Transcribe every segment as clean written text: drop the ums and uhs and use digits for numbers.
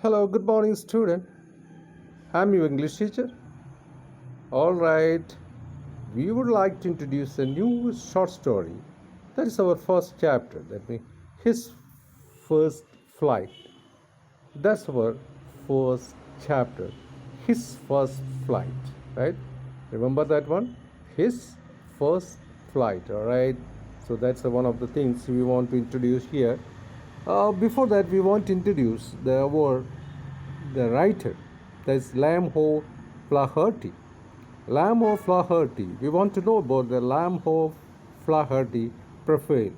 Hello, good morning, student. I'm your English teacher. All right, we would like to introduce a new short story. That is our first chapter. That means his first flight. That's our first chapter. His first flight, right? Remember that one? His first flight, all right? So that's one of the things we want to introduce here. Before that, we want to introduce the writer. That's Lamho Flaherty. Lamho Flaherty. We want to know about the Lamho Flaherty profile.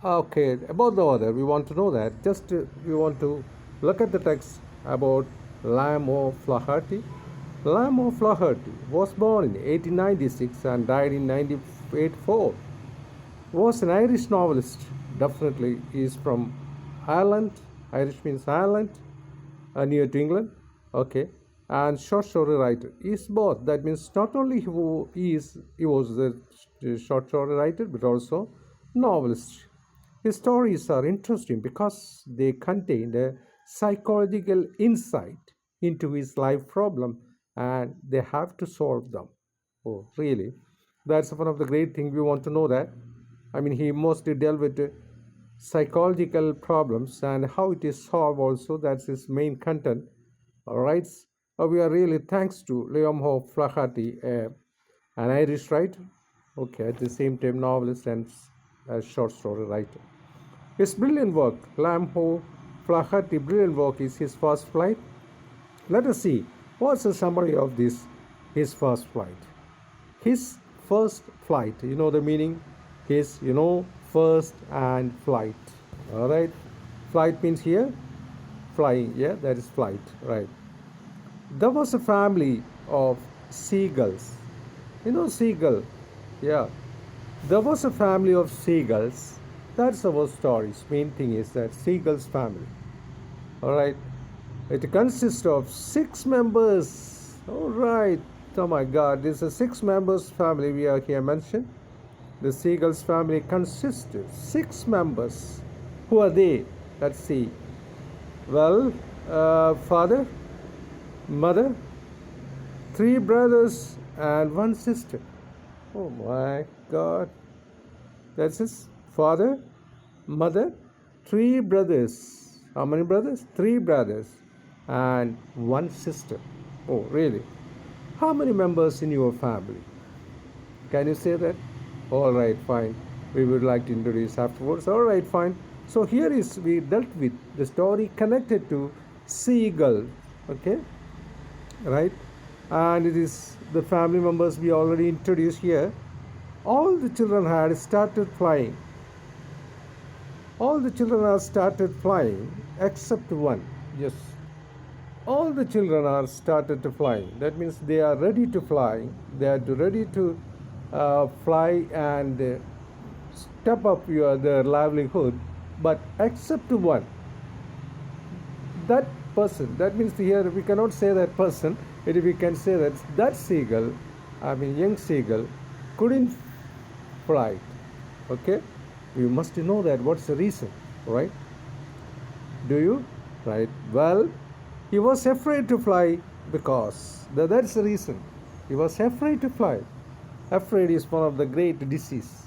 Okay, about the author, we want to know that. We want to look at the text about Lamho Flaherty. Lamho Flaherty was born in 1896 and died in 1984. Was an Irish novelist. Definitely is from Ireland. Irish means Ireland, near to England. Okay, and short story writer is both. That means not only he was a short story writer but also novelist. His stories are interesting because they contain a psychological insight into his life problem and they have to solve them. Oh, really? That's one of the great things we want to know that. I mean, he mostly dealt with psychological problems and how it is solved also. That's his main content. All right. We are really thanks to Liam Flaherty, an Irish writer. Okay, at the same time novelist and a short story writer. His brilliant work, Lamho Flaherty brilliant work is his first flight. Let us see what's the summary of this his first flight. His first flight, you know the meaning? His, first and flight. Alright. Flight means here flying, yeah, that is flight, right. There was a family of seagulls. You know seagull, yeah. There was a family of seagulls. That's our story's main thing is that seagulls family. All right. It consists of 6 members. All right. Oh my God. This is a 6 members family we are here mentioned. The seagulls family consists of 6 members. Who are they? Let's see. Well, father, mother, 3 brothers, and 1 sister. Oh my God. That's his father, mother, 3 brothers. How many brothers? 3 brothers and 1 sister. Oh, really? How many members in your family? Can you say that? All right, fine. We would like to introduce afterwards. All right, fine. So here is we dealt with the story connected to seagull. Okay, right? And it is the family members we already introduced here. All the children had started flying. All the children have started flying except one. Yes. All the children are started to fly. That means they are ready to fly. They are ready to fly and step up their livelihood. But except one, that person. That means here we cannot say that person. We can say that seagull, I mean young seagull, couldn't fly. Okay, you must know that. What's the reason, right? Do you? Right. Well, he was afraid to fly because that's the reason. He was afraid to fly. Afraid is one of the great disease.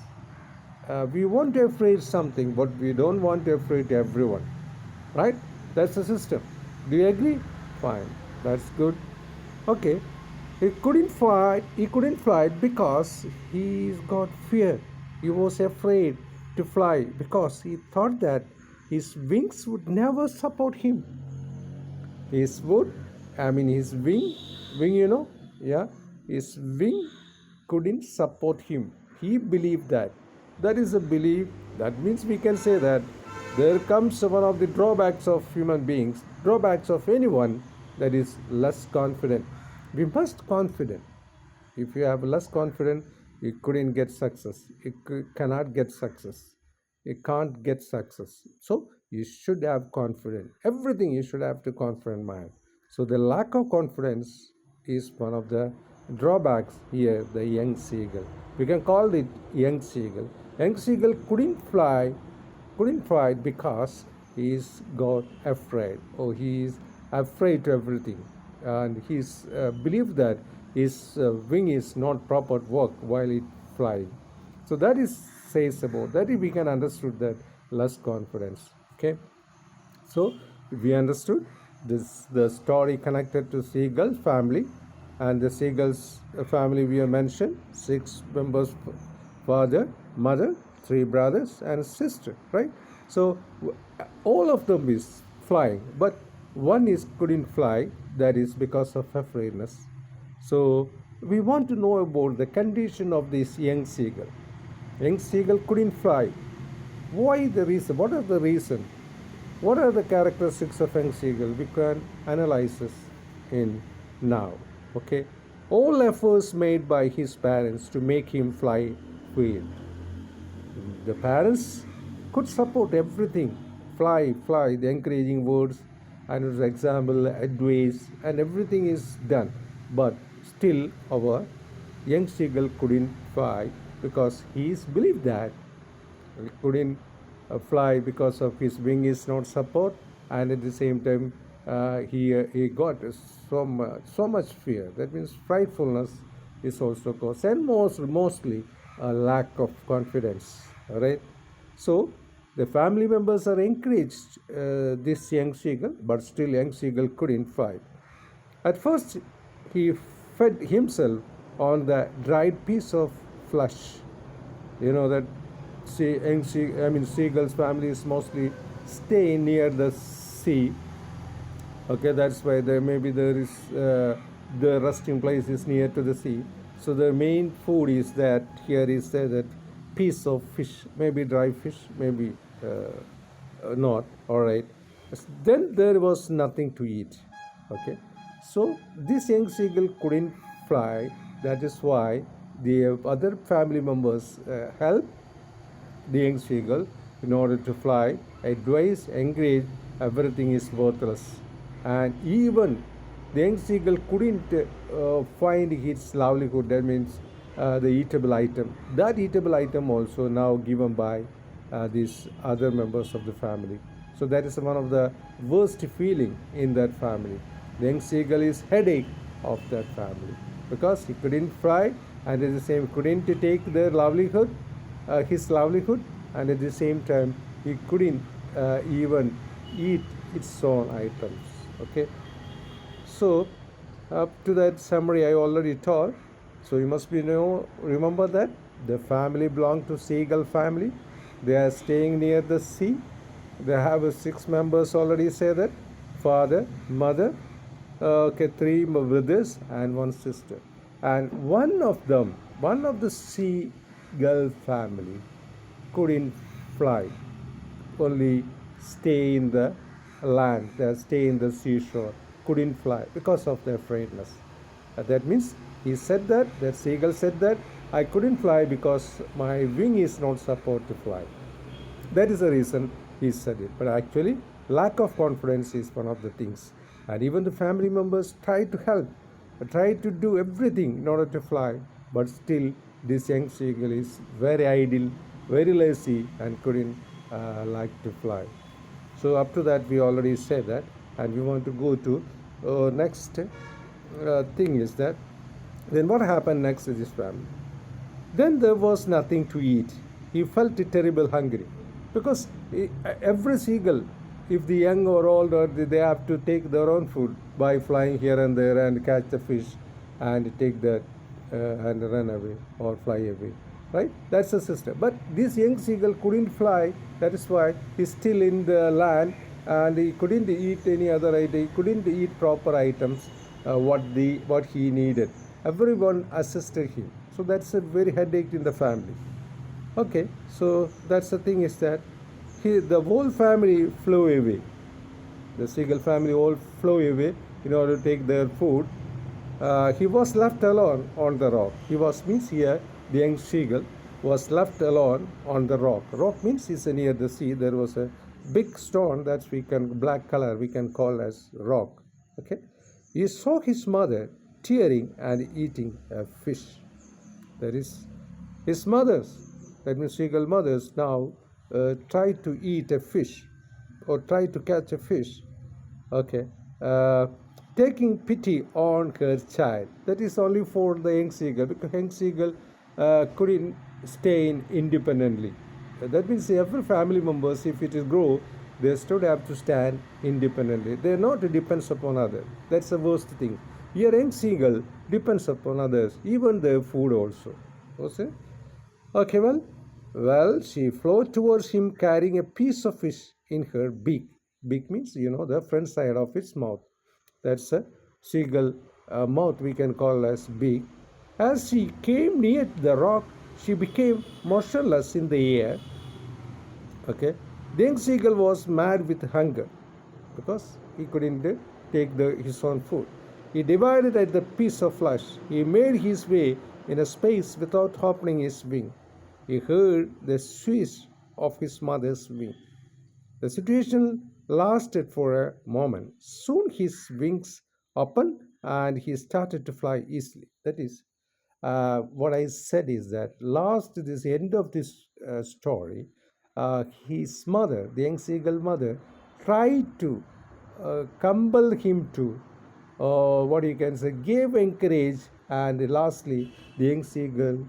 We want to afraid something, but we don't want to afraid everyone. Right? That's the system. Do you agree? Fine. That's good. Okay. He couldn't fly. He couldn't fly because he's got fear. He was afraid to fly because he thought that his wings would never support him. His wing, yeah, his wing couldn't support him. He believed that. That is a belief. That means we can say that there comes one of the drawbacks of human beings, drawbacks of anyone that is less confident. We must confident. If you have less confidence, you couldn't get success. You cannot get success. You can't get success. So you should have confidence. Everything you should have to confident mind. So the lack of confidence is one of the drawbacks here. The young seagull. We can call it young seagull. Young seagull couldn't fly because he's got afraid, or he is afraid to everything, and he's believed that his wing is not proper work while it flying. So that is says about that we can understood that less confidence. Okay, so we understood this the story connected to seagull family, and the seagulls family we have mentioned six members: father, mother, three brothers, and a sister. Right. So all of them is flying, but one is couldn't fly. That is because of afraidness. So we want to know about the condition of this young seagull. Young seagull couldn't fly. Why the reason? What are the reason? What are the characteristics of young seagull? We can analyze this in now. Okay. All efforts made by his parents to make him fly failed. The parents could support everything. Fly, fly, the encouraging words, and as example, advice, and everything is done. But still, our young seagull couldn't fly because he is believed that he couldn't fly because of his wing is not support, and at the same time, he got so much fear. That means frightfulness is also caused, and mostly a lack of confidence. All right. So the family members are encouraged this young seagull, but still young seagull couldn't fly. At first, he fed himself on the dried piece of flesh. You know that seagulls families mostly stay near the sea. Okay, that's why there is the resting place is near to the sea. So the main food is that here is that piece of fish, maybe dry fish, maybe not. All right. Then there was nothing to eat. Okay. So this young seagull couldn't fly. That is why the other family members helped the young seagull in order to fly. Advice, encourage, everything is worthless. And even the young seagull couldn't find its livelihood, that means the eatable item. That eatable item also now given by these other members of the family. So that is one of the worst feeling in that family. The young seagull is headache of that family because he couldn't fly, and at the same couldn't take their livelihood, his livelihood, and at the same time he couldn't even eat its own items. Okay, so up to that summary I already told. So you must remember that the family belonged to seagull family. They are staying near the sea. They have six members already say that: father, mother, okay, three brothers and one sister. And one of the seagull family couldn't fly, only stay in the land, stay in the seashore, couldn't fly because of their afraidness. That means he said that seagull said that I couldn't fly because my wing is not supposed to fly. That is the reason he said it. But actually, lack of confidence is one of the things. And even the family members tried to help, tried to do everything in order to fly, but still this young seagull is very idle, very lazy, and couldn't like to fly. So up to that we already said that, and we want to go to next thing is that then what happened next to this family? Then there was nothing to eat. He felt terrible hungry because every seagull, if the young or old, or they have to take their own food by flying here and there and catch the fish and take that and run away or fly away. Right? That's the system. But this young seagull couldn't fly. That is why he's still in the land and he couldn't eat any other item. He couldn't eat proper items. What he needed. Everyone assisted him. So that's a very headache in the family. Okay, so that's the thing is that the whole family flew away. The seagull family all flew away in order to take their food. He was left alone on the rock. He was means here the young seagull was left alone on the rock. Rock means is near the sea. There was a big stone that's black color we can call as rock. Okay, he saw his mother tearing and eating a fish. That is his mothers. That means seagull mothers now tried to eat a fish, or try to catch a fish. Okay, uh, taking pity on her child. That is only for the young seagull, because young seagull couldn't stay in independently. That means every family members, if it is grow, they still have to stand independently. They are not depends upon others. That's the worst thing. Here, young seagull depends upon others, even their food also. Okay. Okay, well, she flew towards him carrying a piece of fish in her beak. Beak means, the front side of its mouth. That's a seagull mouth, we can call as beak. As she came near the rock, she became motionless in the air. Okay, the young seagull was mad with hunger because he couldn't take his own food. He divided at the piece of flesh. He made his way in a space without opening his wing. He heard the swish of his mother's wing. The situation lasted for a moment. Soon his wings opened and he started to fly easily. That is, what I said is that last this end of this story, his mother, the young seagull mother, tried to compel him to, what you can say, give encourage, and lastly, the young seagull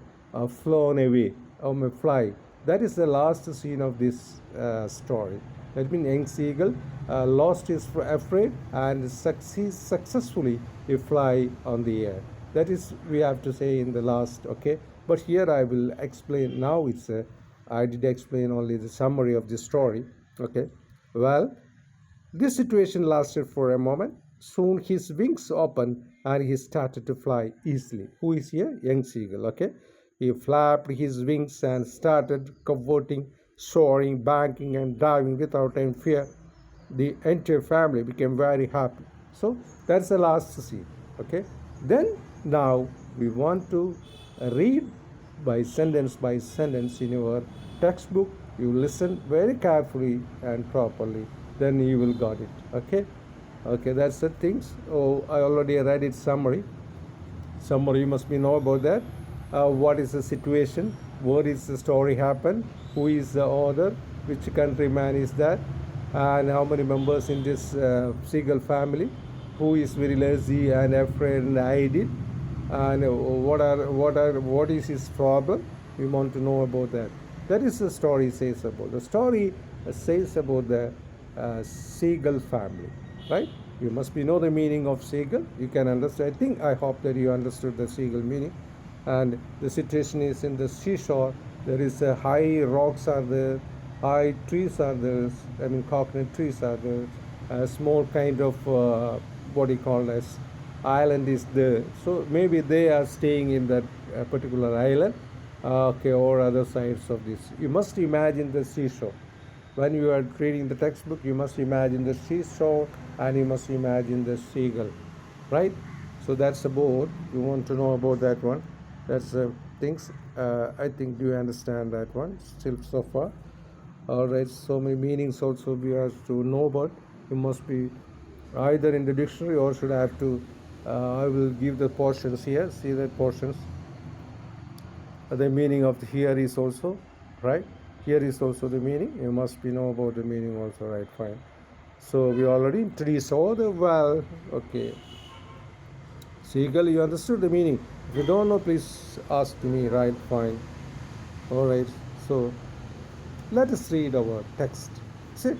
flown away, may fly. That is the last scene of this story. That means young seagull lost his afraid and successfully he fly on the air. That is we have to say in the last. Okay, but here I will explain. Now I did explain only the summary of the story. Okay, well, this situation lasted for a moment. Soon his wings opened and he started to fly easily. Who is here? Young seagull. Okay. He flapped his wings and started cavorting, soaring, banking, and diving without any fear. The entire family became very happy. So that's the last scene. Okay. Then now we want to read by sentence in your textbook. You listen very carefully and properly, then you will got it. Okay, that's the things. Oh, I already read it summary. You must be know about that. What is the situation, where is the story happen, who is the author, which countryman is that, and how many members in this seagull family, who is very lazy and afraid and idle, and what is his problem. We want to know about that. That is the story says about. The story says about the seagull family, right? You must be know the meaning of seagull. You can understand. I hope that you understood the seagull meaning. And the situation is in the seashore. There is high rocks are there, high trees are there. I mean, coconut trees are there. A small kind of what you call as island is there. So maybe they are staying in that particular island. Okay, or other sides of this. You must imagine the seashore. When you are reading the textbook, you must imagine the seashore and you must imagine the seagull, right? So that's about, you want to know about that one. That's things. I think, do you understand that one still so far? All right, so many meanings also we have to know about. You must be either in the dictionary or should I have to, I will give the portions here. See that portions. The meaning of here is also, right? Here is also the meaning. You must be know about the meaning also, right? Fine. So we already introduced all the well. Okay. Seagull, you understood the meaning. If you don't know, please ask me, right? Fine. All right. So let us read our text. See?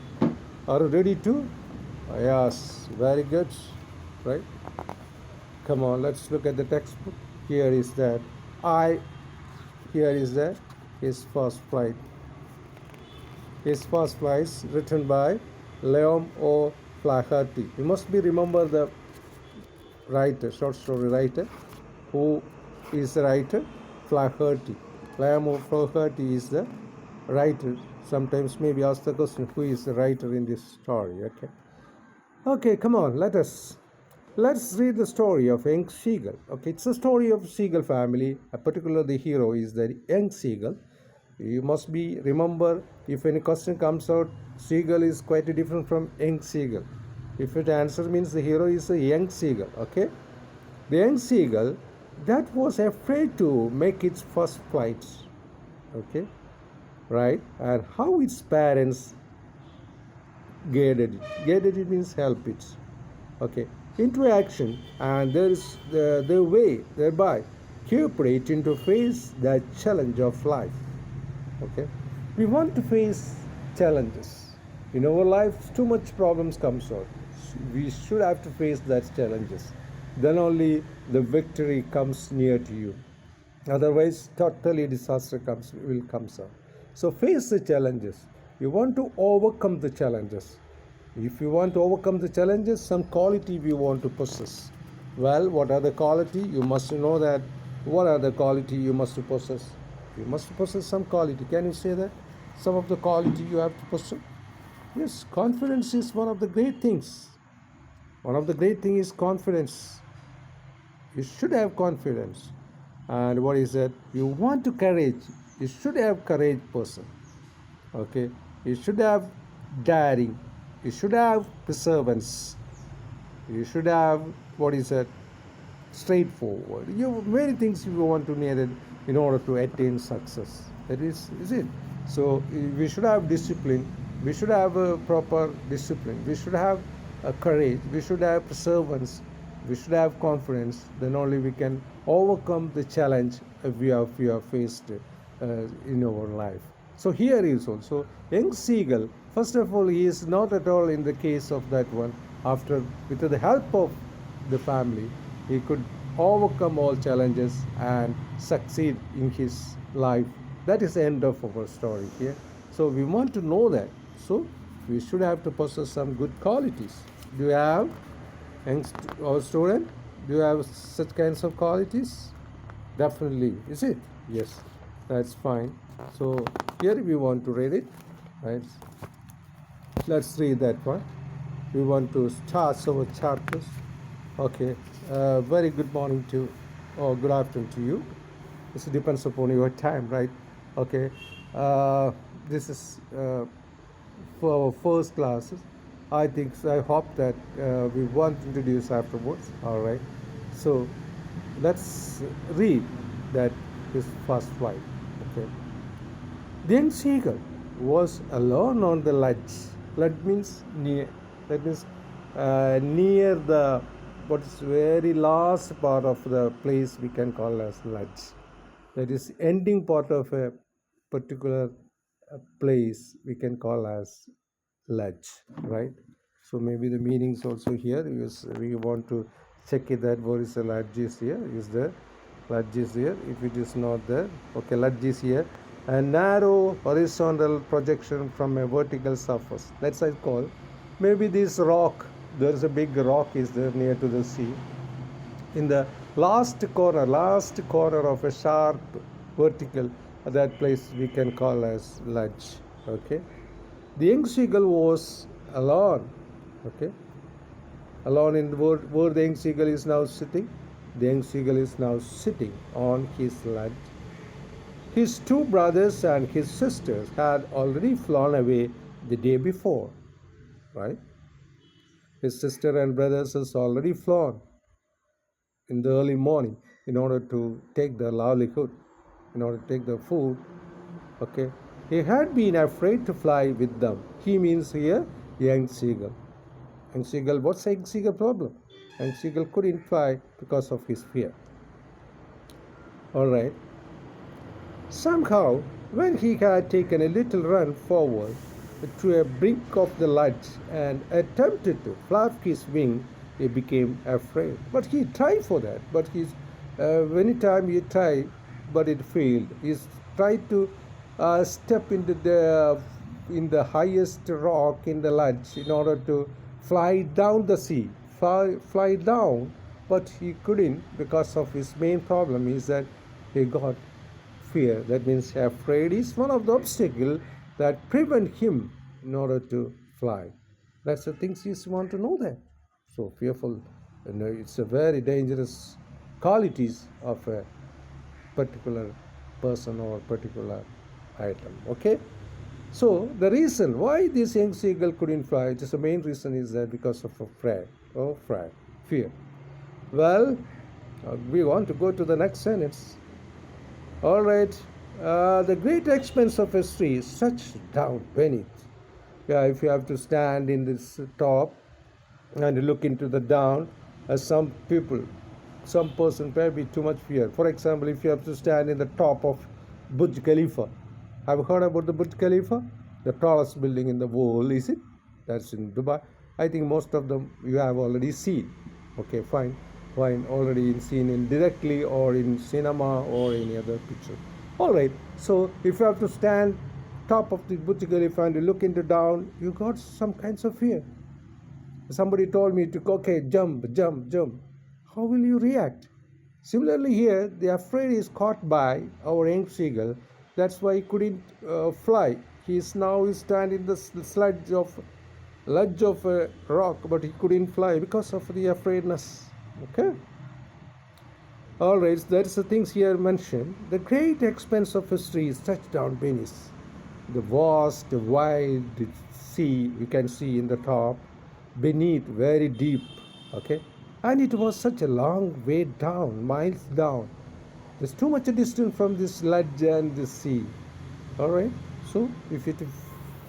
Are you ready to? Yes. Very good. Right? Come on, let's look at the textbook. Here is that here is that his first flight. His first flight is written by Leon O. Flaherty. You must be remember the writer, short story writer. Who is the writer? Flaherty. Leon O. Flaherty is the writer. Sometimes maybe ask the question, who is the writer in this story? Okay, come on, let's read the story of young seagull. Okay, it's a story of seagull family. Particularly the hero is the young seagull. You must be remember, if any question comes out, seagull is quite different from young seagull. If it answer means the hero is a young seagull. Okay, the young seagull that was afraid to make its first flights. Okay, right, and how its parents guided it. Guided it means help it. Okay. Into action, and there is the way thereby cooperating to face the challenge of life. Okay. We want to face challenges. In our life, too much problems comes out. We should have to face that challenges. Then only the victory comes near to you. Otherwise, totally disaster will come up. So face the challenges. You want to overcome the challenges. If you want to overcome the challenges, some quality we want to possess. Well, what are the quality? You must know that. What are the quality you must possess? You must possess some quality. Can you say that? Some of the quality you have to possess. Yes, confidence is one of the great things. One of the great things is confidence. You should have confidence. And what is that? You want to courage. You should have courage person. Okay. You should have daring. You should have perseverance. You should have what is that? Straightforward. You many things you want to need in order to attain success. That is it. So we should have discipline. We should have a proper discipline. We should have a courage. We should have perseverance. We should have confidence. Then only we can overcome the challenge we have faced in our life. So here is also young seagull. First of all, he is not at all in the case of that one. After, with the help of the family, he could overcome all challenges and succeed in his life. That is the end of our story here. So we want to know that. So we should have to possess some good qualities. Do you have, our student, do you have such kinds of qualities? Definitely. Is it? Yes. That's fine. So here we want to read it. Right. Let's read that one. We want to start our chapters. Okay. Very good morning to, or good afternoon to you. This depends upon your time, right? Okay. This is for our first classes. I hope that we won't introduce afterwards. All right. So let's read that his first flight. Okay. The young seagull was alone on the ledge. Ledge means near. That means near the what is very last part of the place we can call as ledge. That is ending part of a particular place we can call as ledge, right? So maybe the meanings also here is we want to check it that what is the ledge is here. Is there ledge is here? If it is not there, okay, ledge is here. A narrow horizontal projection from a vertical surface. That's I call. Maybe this rock, there is a big rock is there near to the sea. In the last corner of a sharp vertical, that place we can call as ledge. Okay. The young seagull was alone. Okay. Alone in the where the young seagull is now sitting. The young seagull is now sitting on his ledge. His two brothers and his sisters had already flown away the day before. Right? His sister and brothers has already flown in the early morning in order to take their livelihood, in order to take their food. Okay. He had been afraid to fly with them. He means here young seagull. Young seagull, what's young seagull problem? Young seagull couldn't fly because of his fear. All right. Somehow, when he had taken a little run forward to a brink of the ledge and attempted to flap his wing, he became afraid. But he tried for that. But many times he tried, but it failed. He tried to step into in the highest rock in the ledge in order to fly down the sea, fly down, but he couldn't because of his main problem is that he got fear. That means afraid is one of the obstacles that prevent him in order to fly. That's the things you want to know that. So fearful, it's a very dangerous qualities of a particular person or particular item. Okay. So the reason why this young seagull couldn't fly, just the main reason is that because of a fear. Well, we want to go to the next sentence. All right. The great expanse of history is stretched down beneath. Yeah, if you have to stand in this top and look into the down, some people, some person maybe too much fear. For example, if you have to stand in the top of Burj Khalifa, have you heard about the Burj Khalifa? The tallest building in the world, is it? That's in Dubai. I think most of them you have already seen. Okay, fine, fine. Already seen in directly or in cinema or any other picture. All right. So if you have to stand top of the Burj Khalifa and you look into down, you got some kinds of fear. Somebody told me to, okay, jump, jump, jump. How will you react? Similarly, here, the afraid is caught by our young seagull. That's why he couldn't fly. He is now standing in the ledge of a rock, but he couldn't fly because of the afraidness. Okay. All right, that's the things here mentioned. The great expanse of history is touched down beneath. The vast, wide sea you can see in the top, beneath, very deep. Okay, and it was such a long way down, miles down. There's too much a distance from this ledge and the sea. All right, so if you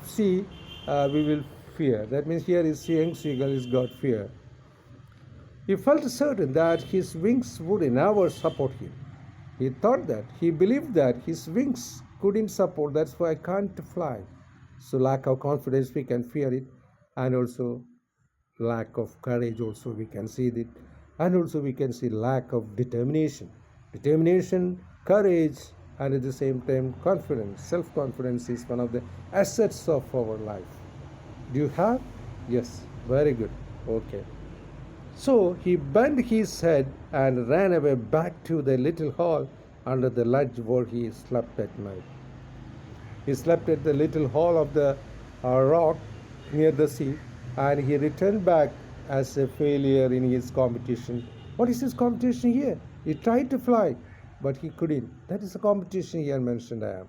see, we will fear. That means here is young seagull is got fear. He felt certain that his wings would never support him. He thought that, he believed that his wings couldn't support, that's why I can't fly. So lack of confidence, we can fear it, and also lack of courage also we can see it, and also we can see lack of determination, courage, and at the same time confidence. Self-confidence is one of the assets of our life. Do you have? Yes, very good. Okay. So he bent his head and ran away back to the little hall under the ledge where he slept at night. He slept at the little hall of the rock near the sea, and he returned back as a failure in his competition. What is his competition here? He tried to fly, but he couldn't. That is the competition here mentioned. I am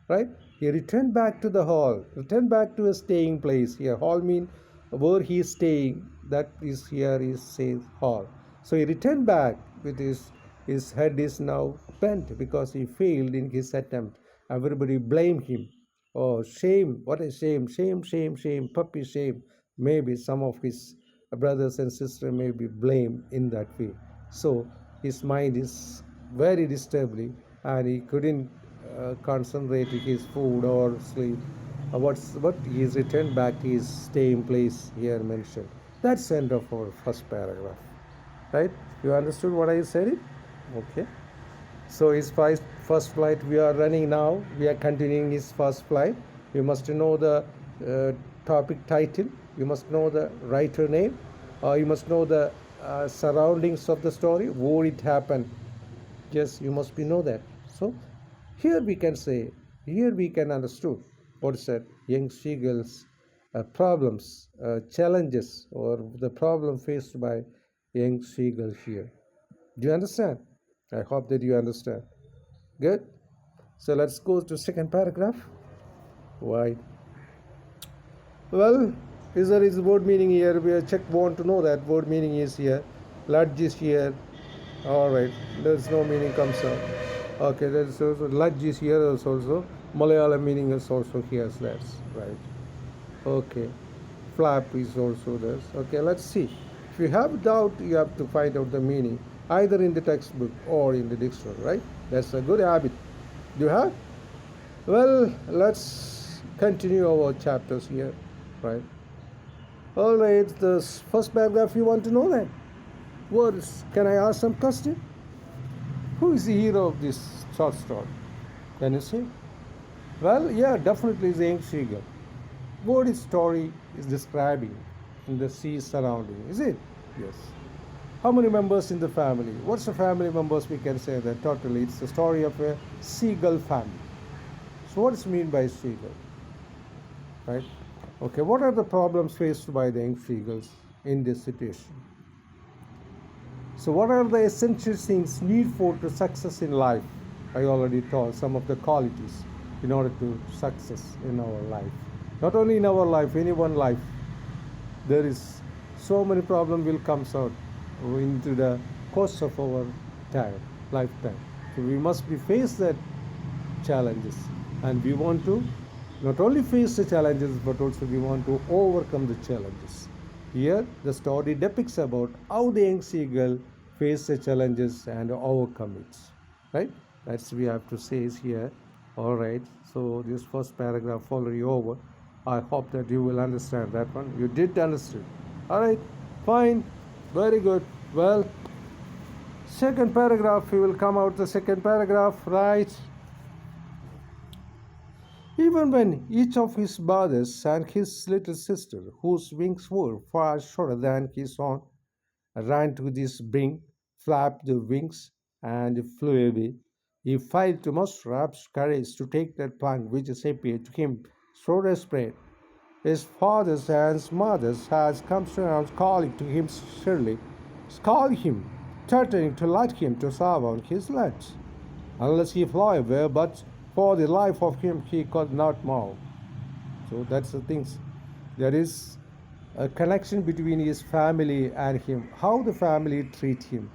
right. He returned back to the hall, returned back to a staying place. Here, hall means where he is staying. That is here is says hall. So he returned back with his head is now bent because he failed in his attempt. Everybody blame him. Oh, shame! What a shame! Shame! Shame! Shame! Puppy shame! Maybe some of his brothers and sisters may be blamed in that way. So his mind is very disturbing, and he couldn't concentrate his food or sleep. What he is returned back to his staying place here mentioned. That's the end of our first paragraph. Right? You understood what I said? It? Okay. So his first flight we are running now. We are continuing his first flight. You must know the topic title. You must know the writer name. You must know the surroundings of the story, where it happened. Yes, you must know that. So here we can say, here we can understood what is that young seagulls problems, challenges, or the problem faced by young seagull here. Do you understand? I hope that you understand. Good. So let's go to second paragraph. Why? Well, is there is word meaning here? We want to know that word meaning is here. Ledge is here. All right. There's no meaning comes out. Okay. There's also ledge is here. There's also Malayalam meaning is also here. That's right. Okay. Flap is also there. Okay. Let's see. If you have doubt, you have to find out the meaning either in the textbook or in the dictionary. Right. That's a good habit. Do you have? Well, let's continue our chapters here. Right. All right. The first paragraph you want to know that. Words. Can I ask some question? Who is the hero of this short story? Can you say? Well, yeah, definitely the young seagull. What his story is describing in the sea surrounding, is it? Yes. How many members in the family? What's the family members we can say that totally? It's the story of a seagull family. So what is mean by seagull? Right? Okay, what are the problems faced by the young seagulls in this situation? So what are the essential things need for to success in life? I already told some of the qualities in order to success in our life. Not only in our life, anyone's life. There is so many problems will come out into the course of our lifetime. So we must be face that challenges, and we want to not only face the challenges, but also we want to overcome the challenges. Here, the story depicts about how the young seagull faced the challenges and overcome it. Right? That's we have to say is here. All right. So this first paragraph already over. I hope that you will understand that one. You did understand. All right. Fine. Very good. Well, second paragraph. We will come out the second paragraph. Right. Even when each of his brothers and his little sister, whose wings were far shorter than his own, ran to this brink, flapped their wings, and flew away, he failed to muster up courage to take that plank which appeared to him so desperate. His fathers and his mothers had come around calling to him surely, scolding him, threatening to let him to serve on his legs, unless he flew away, but for the life of him he could not move. So that's the things. There is a connection between his family and him, how the family treat him,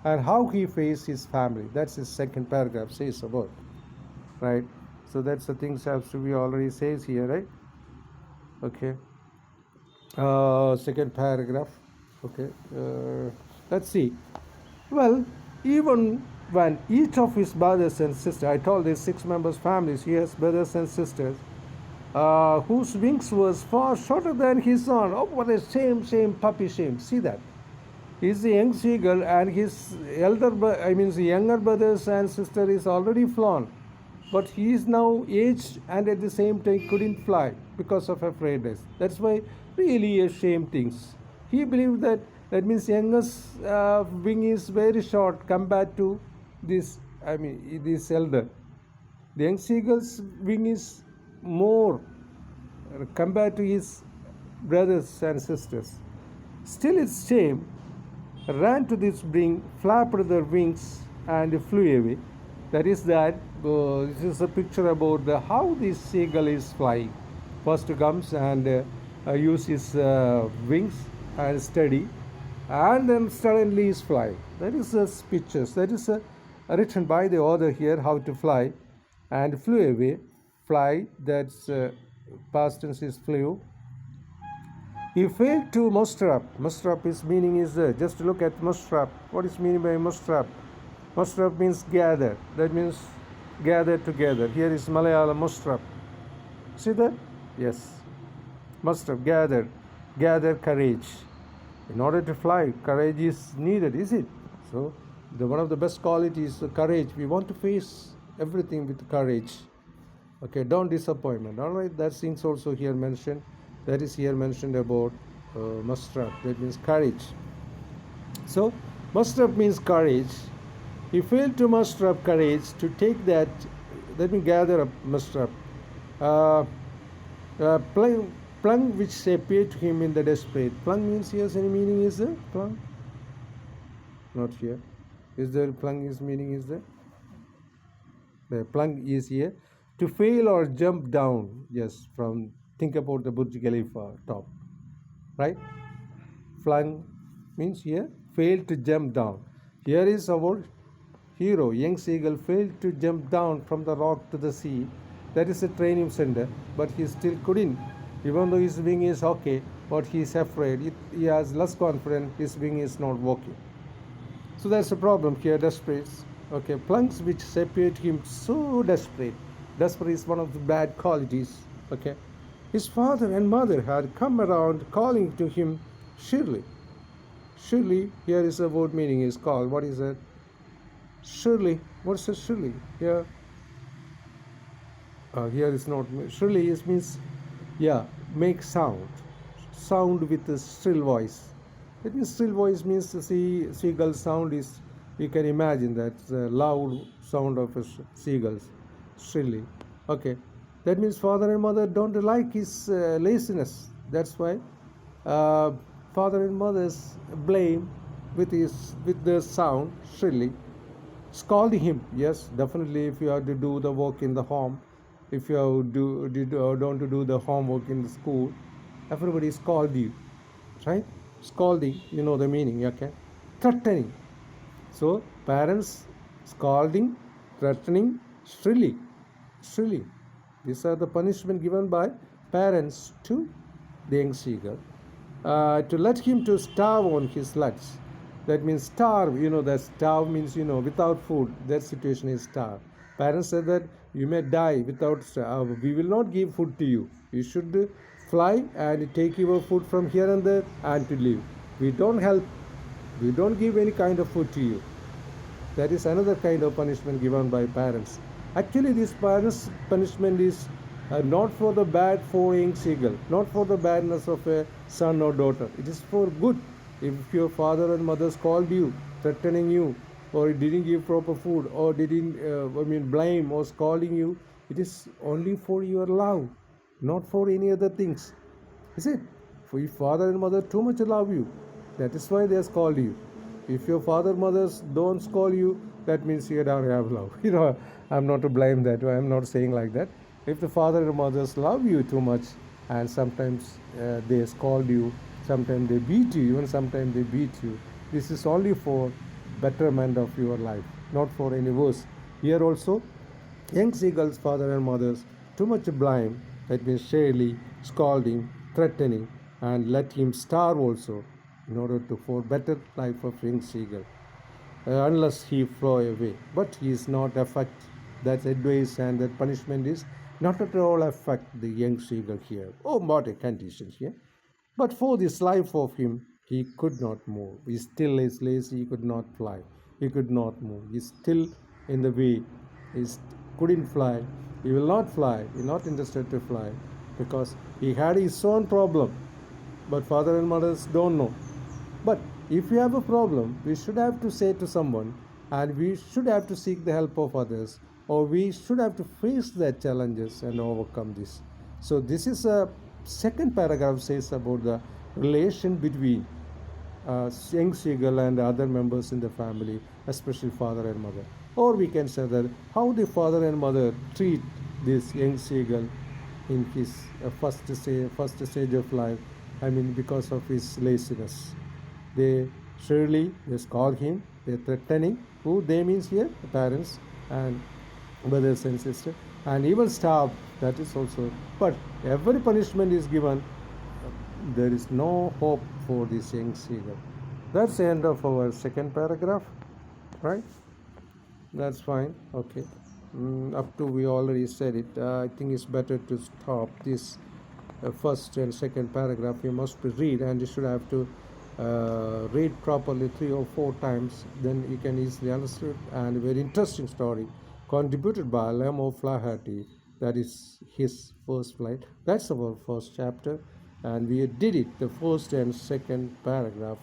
and how he faces his family. That's his second paragraph says about, right? So that's the things have to be already says here, right? Okay. Second paragraph. Okay. Let's see. Well, even when each of his brothers and sisters, I told these 6 members families, he has brothers and sisters, whose wings was far shorter than his own. Oh, what a shame, puppy shame. See that. He's a young seagull, and his the younger brothers and sister is already flown, but he is now aged and at the same time couldn't fly because of afraidness. That's why really a shame things. He believed that means youngest wing is very short compared to this elder. The young seagull's wing is more compared to his brothers and sisters. Still, its shame ran to this brink, flapped their wings, and flew away. That is that. This is a picture about how this seagull is flying. First comes and use his wings and steady, and then suddenly is flying. That is the pictures. That is written by the author here how to fly, and flew away. Fly. That's past tense is flew. He failed to muster up. Muster up is meaning is just look at muster up. What is meaning by muster up? Muster up means gather. That means gather together. Here is Malayalam muster up. See that? Yes. Muster up, gather courage. In order to fly, courage is needed, is it? So, one of the best qualities is courage. We want to face everything with courage. Okay, don't disappointment. All right, that things also here mentioned. That is here mentioned about muster up. That means courage. So, muster up means courage. He failed to muster up courage to take that. Let me gather up, muster up. Plung which appeared to him in the desperate. Plung means here any meaning is there? Plung? Not here. Is there plung is meaning is there? The plung is here. To fail or jump down. Yes, from think about the Burj Khalifa top. Right? Flung means here failed to jump down. Here is our hero, young seagull, failed to jump down from the rock to the sea. That is a training center, but he still couldn't. Even though his wing is okay, but he is afraid. He has less confidence. His wing is not working. So that's the problem here. Desperate. Okay, plunks which appeared to him so desperate. Desperate is one of the bad qualities. Okay, his father and mother had come around calling to him, surely. Surely, here is the word meaning is called. What is that? Surely. What's a surely? Here. Here is not. Surely is means, yeah, make sound. Sound with a shrill voice. That means shrill voice means the seagull sound is, you can imagine that the loud sound of a seagulls. Shrilly. Okay. That means father and mother don't like his laziness. That's why father and mother's blame with the sound shrilly, scolding him. Yes, definitely. If you have to do the work in the home, if you have don't to do the homework in the school, everybody scold you, right? Scolding, you know the meaning. Okay, threatening. So parents scolding, threatening, shrilly. These are the punishment given by parents to the young seagull. To let him to starve on his legs. That means starve. That starve means without food. That situation is starve. Parents said that you may die without. We will not give food to you. You should fly and take your food from here and there and to live. We don't help. We don't give any kind of food to you. That is another kind of punishment given by parents. Actually, this parents' punishment is not for the bad for young seagull, not for the badness of a son or daughter. It is for good. If your father and mother called you, threatening you, or didn't give proper food, or didn't, blame or scolding you, it is only for your love, not for any other things. Is it? For your father and mother too much love you. That is why they have called you. If your father mothers don't scold you, that means you don't have love. I'm not to blame that. I'm not saying like that. If the father and mothers love you too much, and sometimes they scold you, sometimes they beat you, even sometimes they beat you, this is only for betterment of your life, not for any worse. Here also, young seagulls' father and mothers too much blame. That means surely scolding, threatening, and let him starve also in order to for better life of young seagull, unless he fly away. But he is not affect that advice and that punishment is not at all affect the young seagull here. Oh, what a condition here! But for this life of him, he could not move. He still is lazy. He could not fly. He could not move. He's still in the way. He couldn't fly. He will not fly. He's not interested to fly because he had his own problem. But father and mothers don't know. But if we have a problem, we should have to say to someone, and we should have to seek the help of others, or we should have to face their challenges and overcome this. So this is a second paragraph says about the relation between young seagull and other members in the family, especially father and mother. Or we can say that how the father and mother treat this young seagull in his first stage of life. Because of his laziness. They scold him, they're threatening. Who they means here? The parents and brothers and sisters. And even starve, that is also. But every punishment is given. There is no hope for this young seagull. That's the end of our second paragraph, right? That's fine. Okay. Up to we already said it. I think it's better to stop this first and second paragraph. You must read, and you should have to read properly 3 or 4 times. Then you can easily understand. And a very interesting story contributed by Lemo Flaherty. That is his first flight. That's our first chapter, and we did it, the first and second paragraph.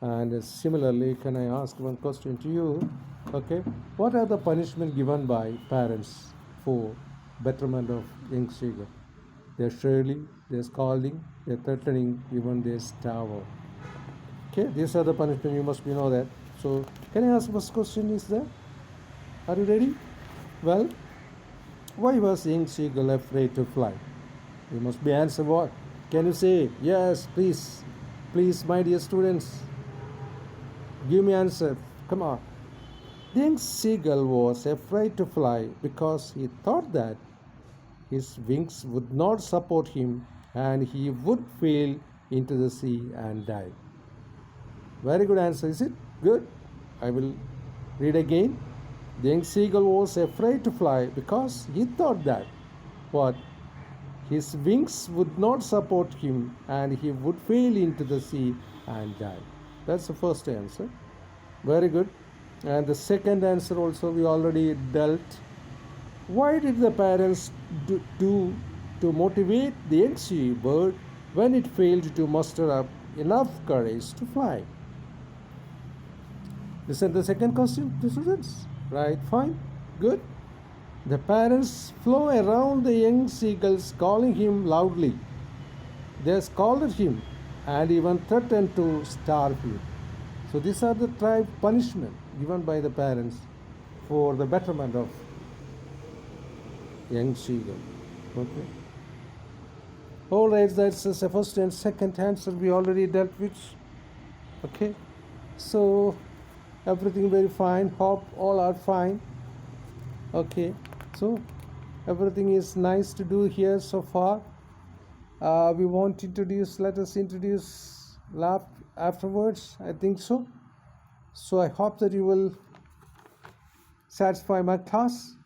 And similarly, can I ask one question to you? Okay, what are the punishment given by parents for betterment of young seagull? They're surely, they're scolding, they're threatening, even they starve. Okay, these are the punishment. You must know that. So, can I ask what question is there? Are you ready? Well, why was young seagull afraid to fly? You must be answer what? Can you say yes, please, my dear students? Give me answer. Come on. The young seagull was afraid to fly because he thought that his wings would not support him and he would fall into the sea and die. Very good answer, is it? Good. I will read again. The young seagull was afraid to fly because he thought that what? His wings would not support him and he would fall into the sea and die. That's the first answer. Very good. And the second answer also we already dealt. Why did the parents do to motivate the young seabird when it failed to muster up enough courage to fly? Listen to the second question, students. Right, fine, good. The parents flew around the young seagulls, calling him loudly. They scolded him and even threatened to starve him. So these are the tribe punishment given by the parents for the betterment of young seagull. Okay. All right, that's the first and second answer we already dealt with. Okay. So everything very fine. Hope all are fine. Okay. So Everything is nice to do here so far. We won't introduce, let us introduce lab afterwards. I think so. So I hope that you will satisfy my class.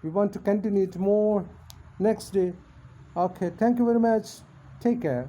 We want to continue it more next day. Okay, thank you very much. Take care.